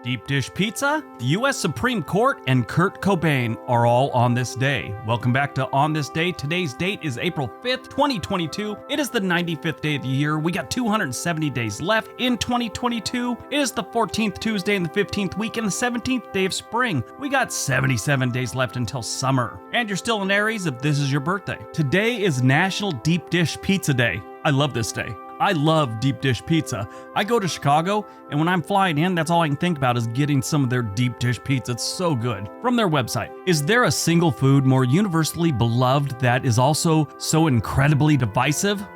Deep dish pizza, the U.S. Supreme Court, and Kurt Cobain are all on this day. Welcome back to On This Day. Today's date is April 5th, 2022. It is the 95th day of the year. We got 270 days left in 2022. It is the 14th Tuesday in the 15th week and the 17th day of spring. We got 77 days left until summer. And you're still in Aries if this is your birthday. Today is National Deep Dish Pizza Day. I love this day. I love deep dish pizza. I go to Chicago, and when I'm flying in, that's all I can think about is getting some of their deep dish pizza. It's so good. From their website, is there a single food more universally beloved that is also so incredibly divisive?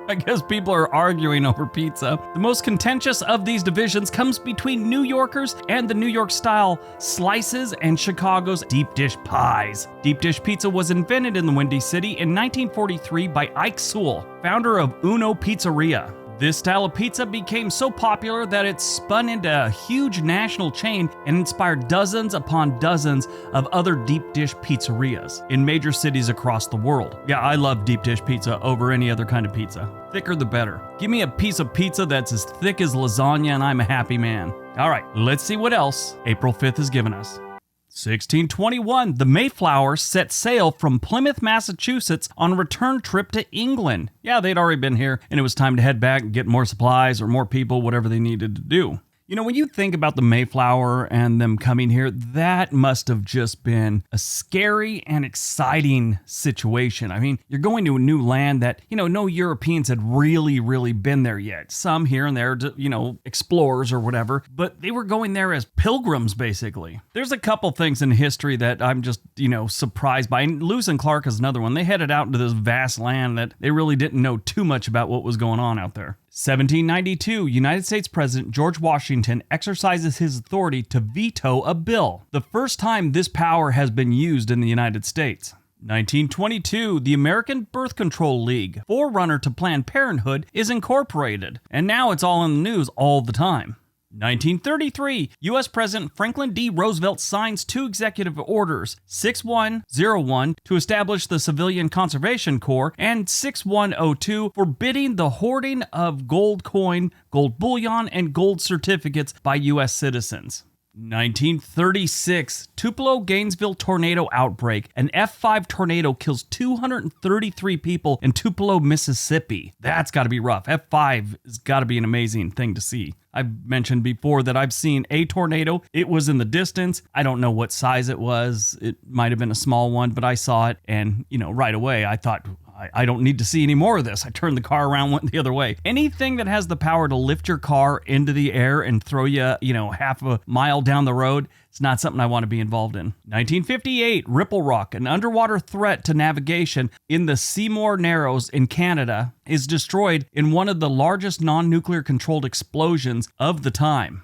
I guess people are arguing over pizza. The most contentious of these divisions comes between New Yorkers and the New York style slices and Chicago's deep dish pies. Deep dish pizza was invented in the Windy City in 1943 by Ike Sewell, founder of Uno Pizzeria. This style of pizza became so popular that it spun into a huge national chain and inspired dozens upon dozens of other deep dish pizzerias in major cities across the world. Yeah, I love deep dish pizza over any other kind of pizza. Thicker the better. Give me a piece of pizza that's as thick as lasagna and I'm a happy man. All right, let's see what else April 5th has given us. 1621, the Mayflower set sail from Plymouth, Massachusetts on a return trip to England. Yeah, they'd already been here, and it was time to head back and get more supplies or more people, whatever they needed to do. You know, when you think about the Mayflower and them coming here, that must have just been a scary and exciting situation. I mean, you're going to a new land that, no Europeans had really been there yet. Some here and there, explorers or whatever, but they were going there as pilgrims, basically. There's a couple things in history that I'm just, surprised by. And Lewis and Clark is another one. They headed out into this vast land that they really didn't know too much about what was going on out there. 1792, United States President George Washington exercises his authority to veto a bill, the first time this power has been used in the United States. 1922, the American Birth Control League, forerunner to Planned Parenthood, is incorporated, and now it's all in the news all the time. 1933, U.S. President Franklin D. Roosevelt signs two executive orders, 6101 to establish the Civilian Conservation Corps and 6102 forbidding the hoarding of gold coin, gold bullion, and gold certificates by U.S. citizens. 1936, Tupelo, Gainesville tornado outbreak. An F5 tornado kills 233 people in Tupelo, Mississippi. That's got to be rough. F5 has got to be an amazing thing to see. I've mentioned before that I've seen a tornado. It was in the distance. I don't know what size it was. It might have been a small one, but I saw it and, right away I thought, I don't need to see any more of this. I turned the car around, went the other way. Anything that has the power to lift your car into the air and throw you, half a mile down the road, it's not something I want to be involved in. 1958, Ripple Rock, an underwater threat to navigation in the Seymour Narrows in Canada, is destroyed in one of the largest non-nuclear controlled explosions of the time.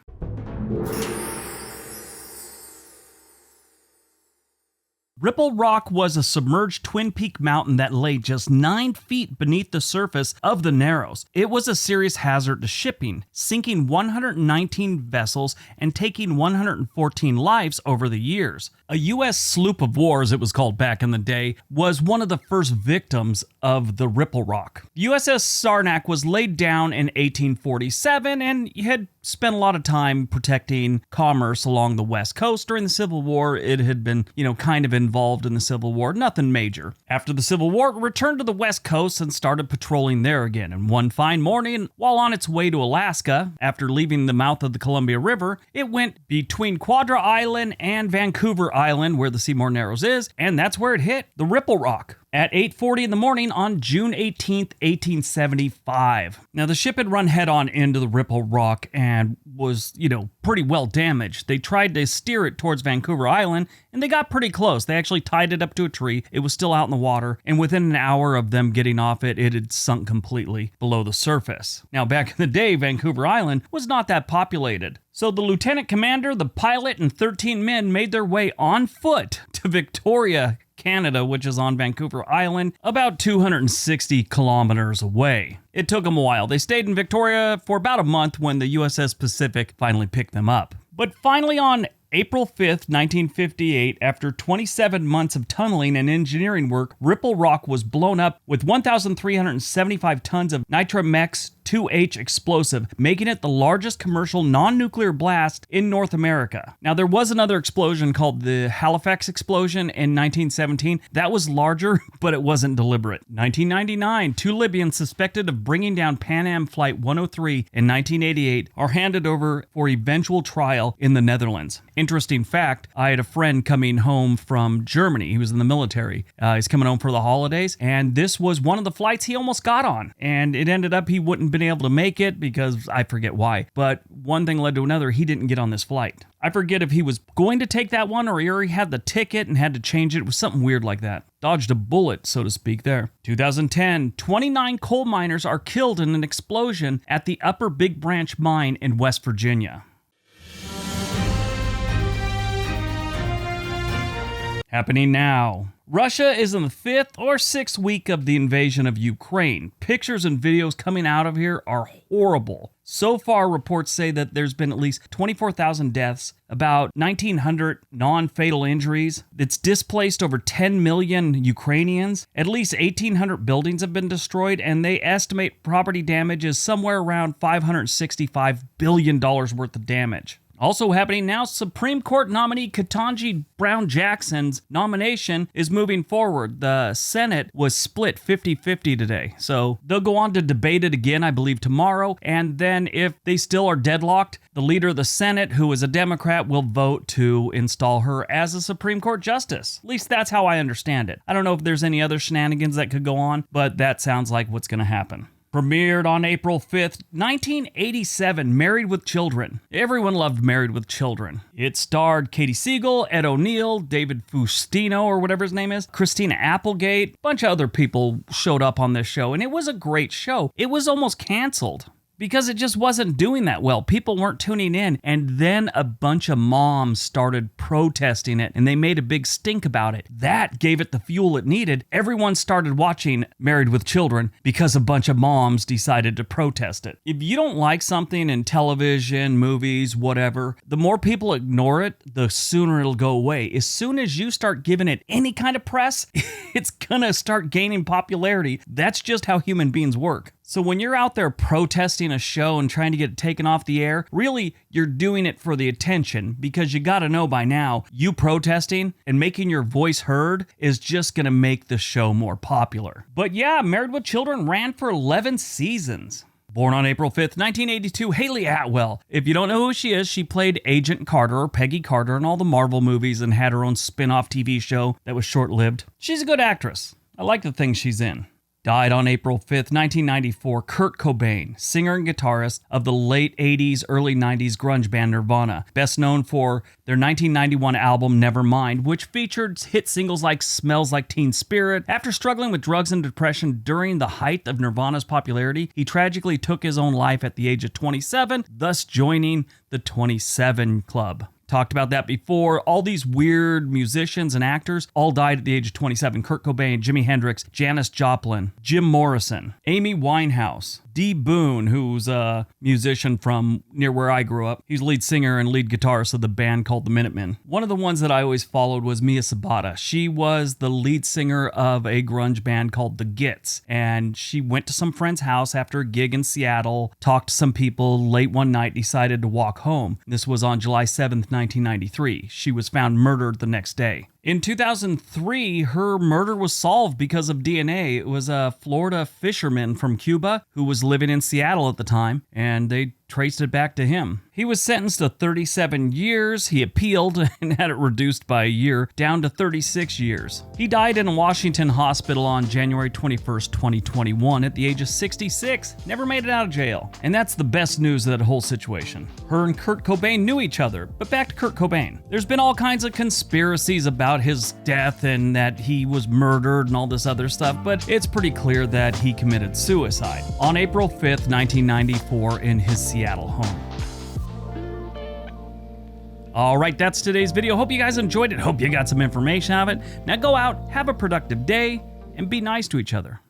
Ripple Rock was a submerged twin peak mountain that lay just 9 feet beneath the surface of the Narrows. It was a serious hazard to shipping, sinking 119 vessels and taking 114 lives over the years. A U.S. sloop of war, as it was called back in the day, was one of the first victims of the Ripple Rock. USS Saranac was laid down in 1847 and had spent a lot of time protecting commerce along the West Coast. During the Civil War, it had been, kind of involved in the Civil War, nothing major. After the Civil War, it returned to the West Coast and started patrolling there again. And one fine morning, while on its way to Alaska, after leaving the mouth of the Columbia River, it went between Quadra Island and Vancouver Island, where the Seymour Narrows is, and that's where it hit the Ripple Rock at 8:40 in the morning on June 18th, 1875. Now, the ship had run head-on into the Ripple Rock and was, pretty well damaged. They tried to steer it towards Vancouver Island, and they got pretty close. They actually tied it up to a tree. It was still out in the water, and within an hour of them getting off it, it had sunk completely below the surface. Now, back in the day, Vancouver Island was not that populated. So the lieutenant commander, the pilot, and 13 men made their way on foot to Victoria, Canada, which is on Vancouver Island, about 260 kilometers away. It took them a while. They stayed in Victoria for about a month when the USS Pacific finally picked them up. But finally on April 5th, 1958, after 27 months of tunneling and engineering work, Ripple Rock was blown up with 1,375 tons of Nitromex 2H explosive, making it the largest commercial non-nuclear blast in North America. Now, there was another explosion called the Halifax explosion in 1917. That was larger, but it wasn't deliberate. 1999, 2 Libyans suspected of bringing down Pan Am Flight 103 in 1988 are handed over for eventual trial in the Netherlands. Interesting fact, I had a friend coming home from Germany. He was in the military. He's coming home for the holidays, and this was one of the flights he almost got on. And it ended up he wouldn't been able to make it because I forget why. But one thing led to another. He didn't get on this flight. I forget if he was going to take that one or he already had the ticket and had to change it. It was something weird like that. Dodged a bullet, so to speak, there. 2010, 29 coal miners are killed in an explosion at the Upper Big Branch mine in West Virginia. Happening now. Russia is in the 5th or 6th week of the invasion of Ukraine. Pictures and videos coming out of here are horrible. So far, reports say that there's been at least 24,000 deaths, about 1,900 non-fatal injuries. It's displaced over 10 million Ukrainians. At least 1,800 buildings have been destroyed, and they estimate property damage is somewhere around $565 billion worth of damage. Also happening now, Supreme Court nominee Ketanji Brown Jackson's nomination is moving forward. The Senate was split 50-50 today, so they'll go on to debate it again, I believe, tomorrow, and then if they still are deadlocked, the leader of the Senate, who is a Democrat, will vote to install her as a Supreme Court justice. At least that's how I understand it. I don't know if there's any other shenanigans that could go on, but that sounds like what's going to happen. Premiered on April 5th, 1987, Married with Children. Everyone loved Married with Children. It starred Katie Siegel, Ed O'Neill, David Faustino, or whatever his name is, Christina Applegate. A bunch of other people showed up on this show, and it was a great show. It was almost canceled because it just wasn't doing that well. People weren't tuning in, and then a bunch of moms started protesting it, and they made a big stink about it. That gave it the fuel it needed. Everyone started watching Married with Children because a bunch of moms decided to protest it. If you don't like something in television, movies, whatever, the more people ignore it, the sooner it'll go away. As soon as you start giving it any kind of press, it's gonna start gaining popularity. That's just how human beings work. So when you're out there protesting a show and trying to get it taken off the air, really, you're doing it for the attention, because you gotta know by now, you protesting and making your voice heard is just gonna make the show more popular. But yeah, Married with Children ran for 11 seasons. Born on April 5th, 1982, Haley Atwell. If you don't know who she is, she played Agent Carter or Peggy Carter in all the Marvel movies and had her own spin-off TV show that was short-lived. She's a good actress. I like the things she's in. Died on April 5th, 1994, Kurt Cobain, singer and guitarist of the late 80s, early 90s grunge band Nirvana, best known for their 1991 album Nevermind, which featured hit singles like Smells Like Teen Spirit. After struggling with drugs and depression during the height of Nirvana's popularity, he tragically took his own life at the age of 27, thus joining the 27 Club. Talked about that before. All these weird musicians and actors all died at the age of 27. Kurt Cobain, Jimi Hendrix, Janis Joplin, Jim Morrison, Amy Winehouse, Dee Boone, who's a musician from near where I grew up. He's lead singer and lead guitarist of the band called the Minutemen. One of the ones that I always followed was Mia Sabata. She was the lead singer of a grunge band called The Gits, and she went to some friend's house after a gig in Seattle, talked to some people late one night, decided to walk home. This was on July 7th, 1993. She was found murdered the next day. In 2003, her murder was solved because of DNA. It was a Florida fisherman from Cuba who was living in Seattle at the time, and they traced it back to him. He was sentenced to 37 years. He appealed and had it reduced by a year, down to 36 years. He died in a Washington hospital on January 21st, 2021 at the age of 66. Never made it out of jail. And that's the best news of that whole situation. Her and Kurt Cobain knew each other. But back to Kurt Cobain. There's been all kinds of conspiracies about his death and that he was murdered and all this other stuff, but it's pretty clear that he committed suicide on April 5th, 1994 in his Seattle home. All right, that's today's video. Hope you guys enjoyed it. Hope you got some information out of it. Now go out, have a productive day, and be nice to each other.